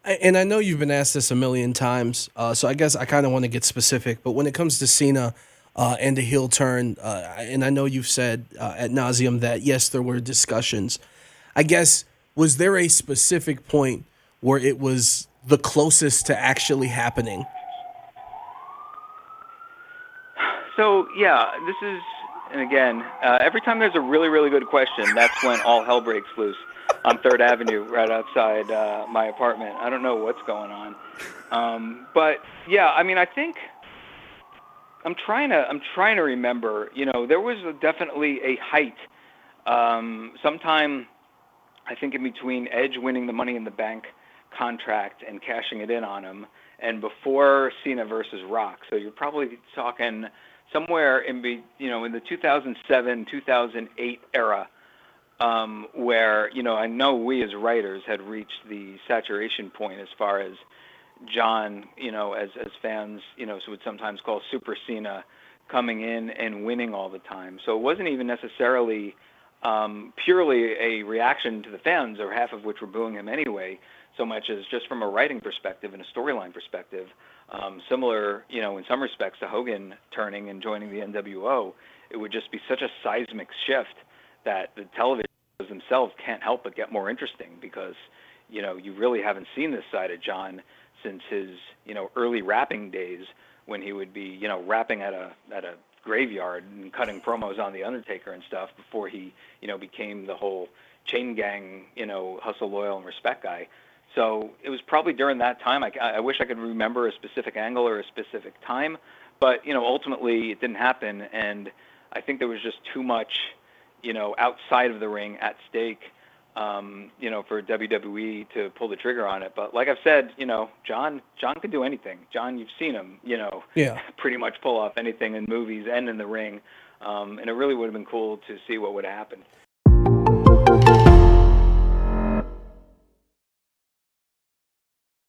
And I know you've been asked this a million times, so I guess I kind of want to get specific. But when it comes to Cena and the heel turn, and I know you've said ad nauseum that yes, there were discussions. I guess was there a specific point where it was the closest to actually happening? So yeah, this is, and again, every time there's a really, really good question, that's when all hell breaks loose on Third Avenue, right outside my apartment. I don't know what's going on, but yeah, I mean, I think I'm trying to remember. There was definitely a height, sometime I think in between Edge winning the Money in the Bank contract and cashing it in on him, and before Cena versus Rock. So you're probably talking somewhere in the 2007 2008 era, where I know we as writers had reached the saturation point as far as John, as fans, would sometimes call Super Cena, coming in and winning all the time. So it wasn't even necessarily purely a reaction to the fans, or half of which were booing him anyway, so much as just from a writing perspective and a storyline perspective. Similar, in some respects to Hogan turning and joining the NWO, it would just be such a seismic shift that the television shows themselves can't help but get more interesting, because you really haven't seen this side of John since his early rapping days, when he would be rapping at a graveyard and cutting promos on the Undertaker and stuff, before he became the whole chain gang hustle, loyal, and respect guy. So it was probably during that time. I wish I could remember a specific angle or a specific time, but ultimately it didn't happen, and I think there was just too much outside of the ring at stake, for WWE to pull the trigger on it. But like I've said, John can do anything. John, you've seen him, Yeah. pretty much pull off anything in movies and in the ring. And it really would have been cool to see what would have happened.